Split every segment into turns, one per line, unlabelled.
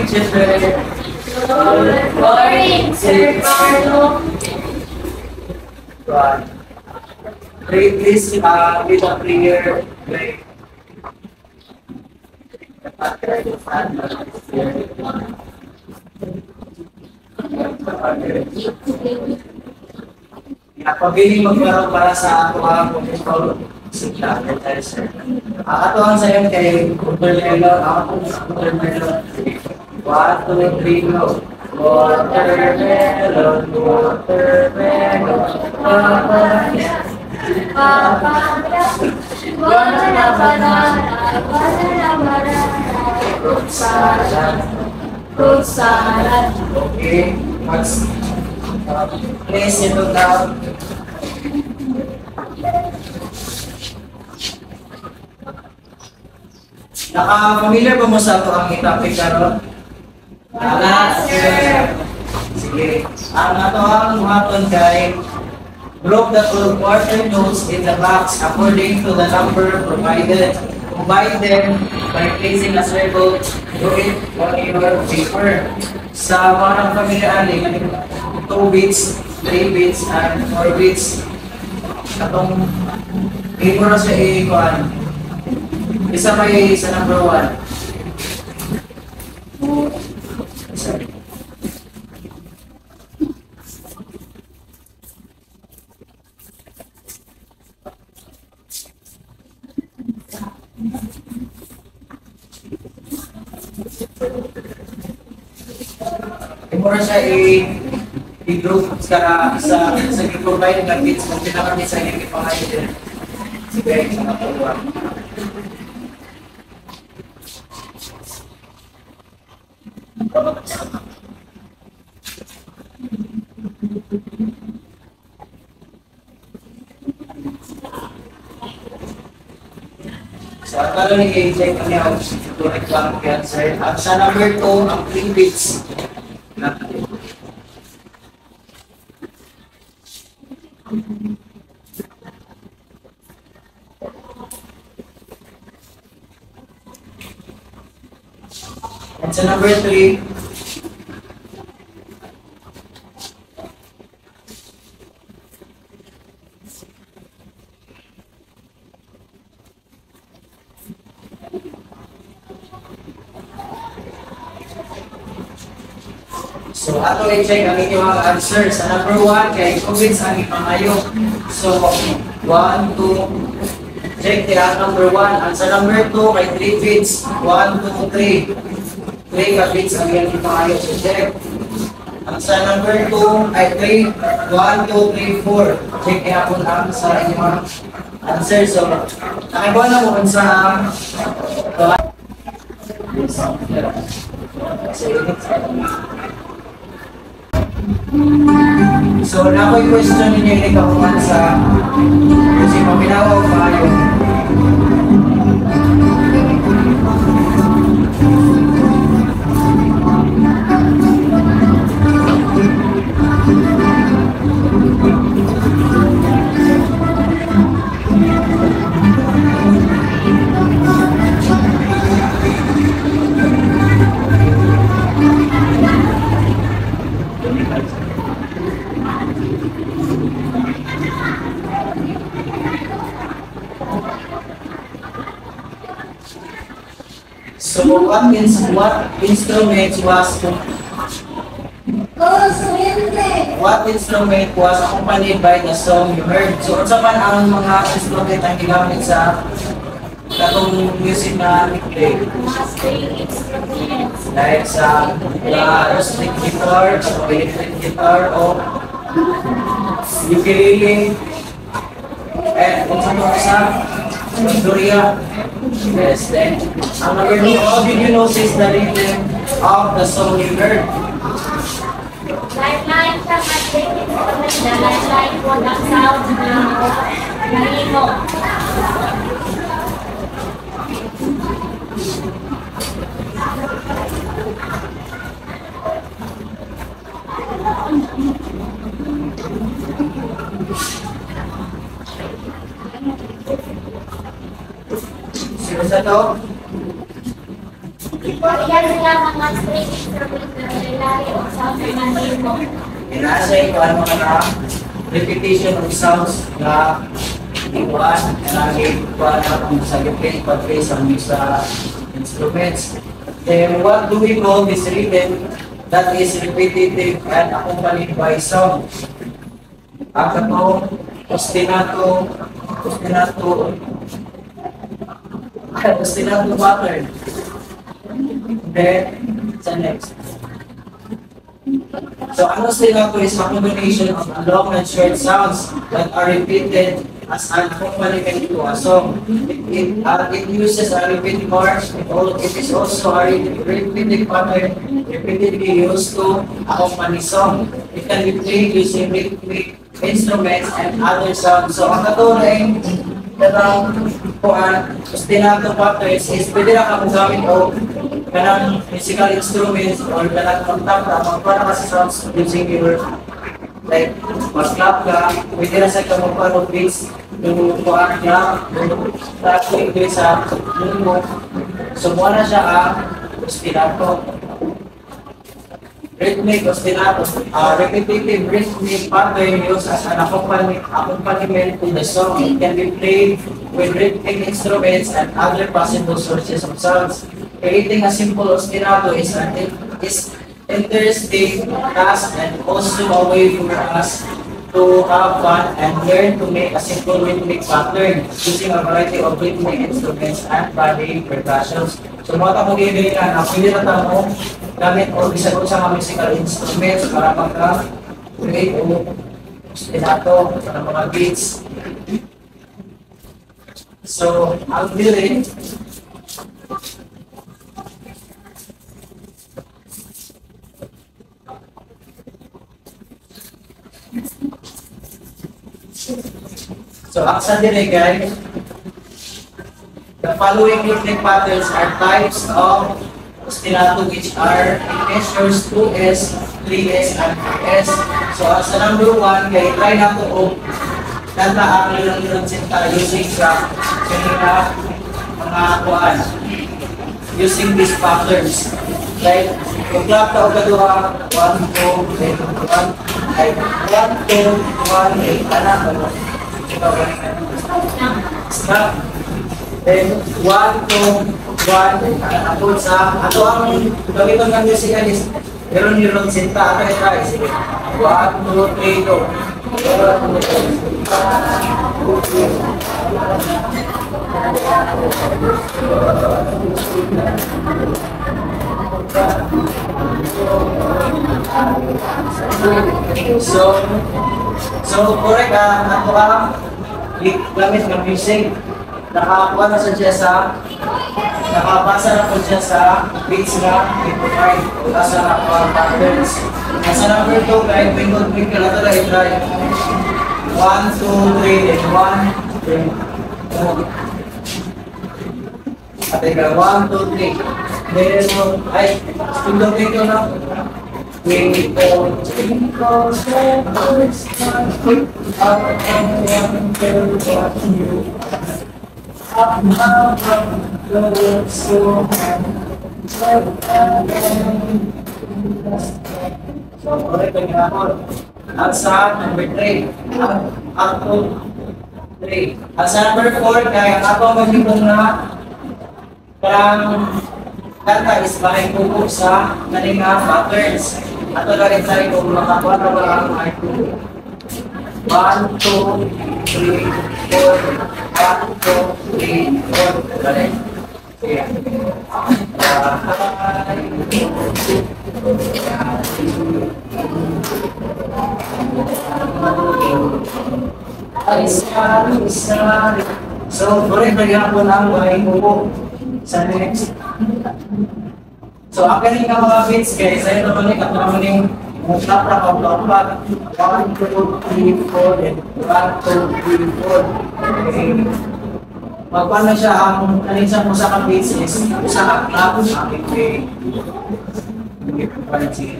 children.
Good morning, Sir Carlo.
Right. Pray please with a prayer. Pray. Pabiling magkaroon para sa ako ang pagkakol sa sir. Akatuhan sa iyo kay Watermelon. Ako po sa Watermelon. 1, 2, 3, go. Watermelon, watermelon, papaya,
Papaya, banana, banana,
fruit salad.
fruit salad.
Okay, please sit down. Naka-familiar ba mo sa ito ang topic karon? Wala, sir. Sige. Ang ato ang muhaton kay group the quarter notes in the box according to the number provided. Combine them by placing a circle through it on your paper. Sa mga familiar, 2 bits, 3 bits, and 4 bits. Atong paper na siya i-kuhan. Isa may sa number 1. Mura siya i-group sa i-provide na bits kung pinakami sa inyo ipangayon din. Sige, sa kapuluan. So, at talo ni K-check kami ang correct lang answer. At sa number 2, ang 3 bits. At sa number 3, so, ato i-check ang inyong answer. Sa number 1, kay convince ang ipangayo. So, 1, 2, check the number 1. Ang sa number 2, kay 3 bits. 1, 2, 3. 3 ka bits ang iyong ipangayo. So, check. Ang sa number 2, ay 3. 1, 2, 3, 4. Check kaya po lang sa inyong answer. So, nakibuan na mo kung sa so, na ako'y question ninyo yung ikakuman sa kasi paminawa o maayo. So, what instrument was accompanied by the song you heard? So, unsa man ang mga instrument ang ginamit sa katong music na play? Like sa acoustic guitar, electric guitar, o ukulele, and kung sa Victoria. Yes, then. Ang number 2, how did you notice the rhythm of the song you heard?
Lifeline sa ating na lifeline po ng sound na nahimo.
Sino sa to?
Yan sila mga string instrument na nilalagay o sound na manhin mo.
Inasay ko ano ka na repetition of sounds na iwan na iwan na kung sa repeat pag-trace ang sa instruments. Then what do we call this rhythm that is repetitive and accompanied by sound? Akato, ostinato, ostinato pattern. Then, sa next. So, ano ostinato is a combination of long and short sounds that are repeated as an accompaniment to a song. It uses a repeat march. It is also a repeated pattern repeatedly used to accompany song. It can be played using rhythmic instruments and other sounds. So, ang natuloy kanang kuhan, ostinato patterns is pwede na kang gamit o kanang musical instruments or kanang magtapta, magpara ka sa sounds using your like, mas-clap ka, pwede na sa kamagpano beats yung kuhan niya, tapos ito sa mo. So, muna na siya ang ostinato. Rhythmic ostinato, repetitive rhythmic pattern used as an accompaniment to the song. It can be played with rhythmic instruments and other possible sources of sounds. Creating a simple ostinato is interesting task and also a way for us to have fun and learn to make a simple rhythmic pattern using a variety of rhythmic instruments and body percussions. So, mga kamugibig na pwede na tamo gamit o isa ko sa mga musical instruments para magka-create o ostinato ng mga beats. So, ang dili, so, ang sa dili guys, the following rhythmic patterns are types of ostinato which are measures 2S, 3S, and 4S. So, as sa number 1, kaya try na ito o tanda ang ilang sinta using sa kanina mga kuhaan. Using these patterns. Like, kung clap ka o kaduha, 1, 2, 3, 1, ay 1, 2, 1, 8, anak, ano? Stop. Then, 1, 2, 1, ako sa, ato ang gamiton ng musical is, meron yung sinta, ato try, sige. 1, 2, 3, go. So correct ako ang gamit ng music. Nakakuha na siya sa nakabasa na po siya sa beats na i-provide sa patterns. Sa number 2, kahit twinkle twinkle na ito na i-try. 1, 2, 3, and 1, 2. At ika, 1, 2, 3. Then, ay, twinkle twinkle na. Twinkle, twinkle, twinkle, twinkle, up and down, what you up now, go so so, correct ang ginagawa. At sa number 3, at 3. At sa number 4, kaya ako mag-ibong na parang kanta is bahay kuko sa kalinga patterns. At ito rin tayo kung makakuha na wala ang R2. 1, 2, 3, 4, 1, 2, 3, 4. Galing. Sige. So, correct na gapon ang bahay kuko sa next. So, ang galing ka mga beats guys, ay ito balik at naman yung mutapra ka pag 1, 2, 3, 4, and 1, 2, 3, 4. Okay. Magpano siya ang kaninsan mo sa ka-beats is sa ka-clap, aking way.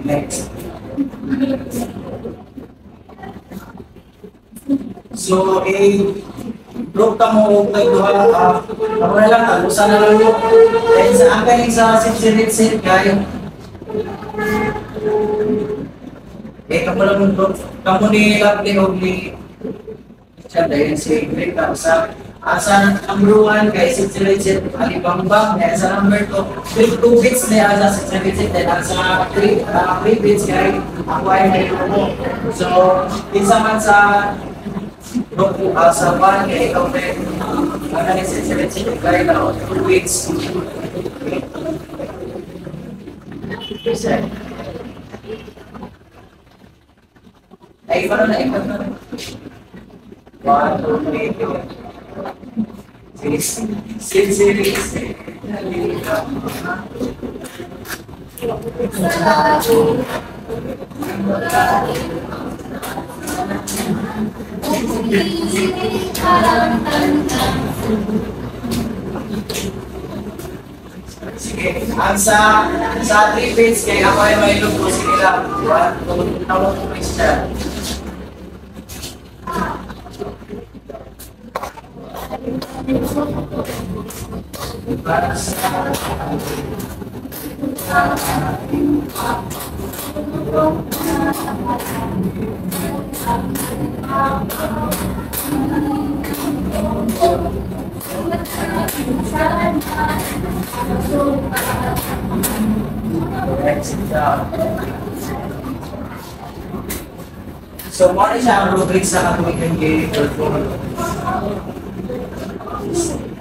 Next. So, group ka mo kay duha Ako na lang, tagusan na lang yun. Dahil sa ang galing sa sit kayo. Eh, kamu lang yung kamu ni Lovely o ni siya dahil si Greg tapos sa number 1 kay sit Alibambang dahil sa number 2 with 2 bits na yan sa sit dahil sa 3 bits kay ako ay may mo. So, pinsa man sa sa 1 kay ikaw may ano ni sit kay na 2 bits. Ay, paano na ikot na? 1, 2, 3, 6. Sige, ang sa 3 bits kaya ako ay may lupo. Sige lang. 1, 2, 3 siya. So, muna siya ang rubric sa katuwigan game performance.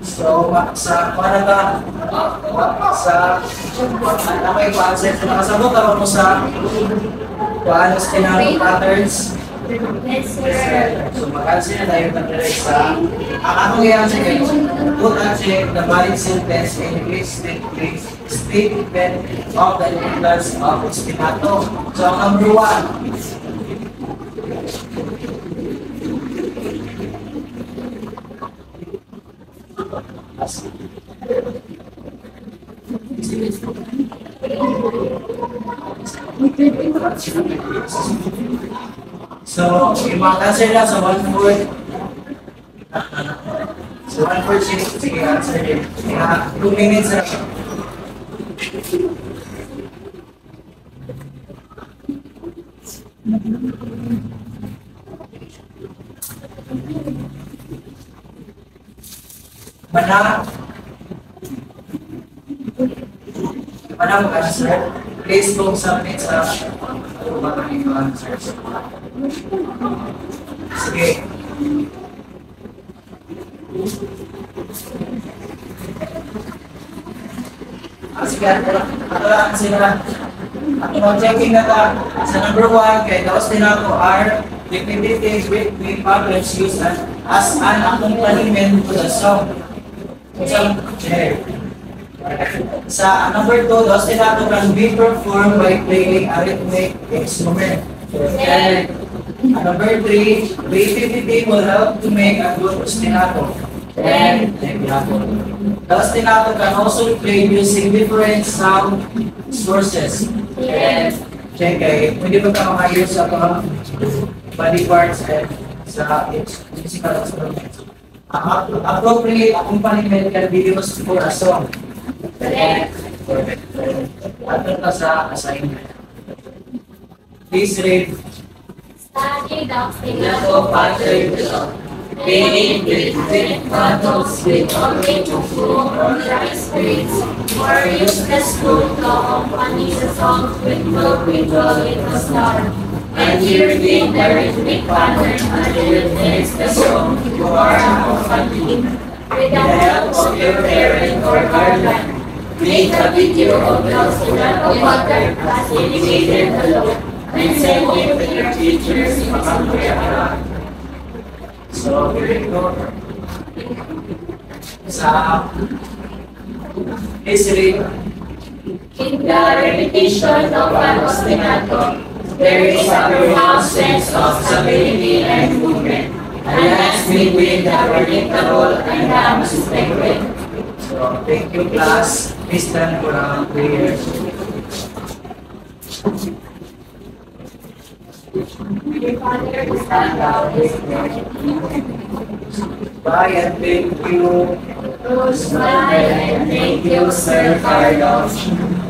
So, sa para ka sa may concept na nakasabot ako mo sa paano scenario patterns.
Yes, sir.
So, makansin na tayo nag-direct sa ang akong yan sa kayo. Put and check the valid sentence in which statement of the influence of estimato. So, ang number 1. So, yung mga answer na sa 1-4. So, 1-4 sige, answer din. 2 minutes na. Mana mag-answer? Please go submit sa mga answers. Sige. Sige, ako lang sila. Ako checking na ka. Sa number 1, kay daos din ako are definitive with publish use as an accompaniment to the song. Sa number 2, daos din ako can be performed by playing arrhythmic instrument. And number 3, creativity will help to make a good ostinato. And the ostinato can also be played using different sound sources. And check pwede ba ka makayos sa mga body parts and sa musical instruments. Appropriate accompaniment can be used for a song. Ato na sa assignment. Please read.
Study the
Nato pattern below. Pairing with bottles with only to food or rice grades.
or use the school to accompany the song Twinkle Twinkle Little Star.
And here being the rhythmic pattern underneath the song you are accompanying.
With the help
Of your parent or guardian, make a video of the Ostinato pattern as indicated below and send it to your teachers in Korea.
So, here we go. Sa history,
In the repetition of an ostinato, there is a profound sense of stability and movement, and that's between the predictable and the unexpected.
so thank you class. Please stand for our prayer.
Father, who art thou in heaven.
Bye and thank you.
Goodbye and thank you, Sir Carlos.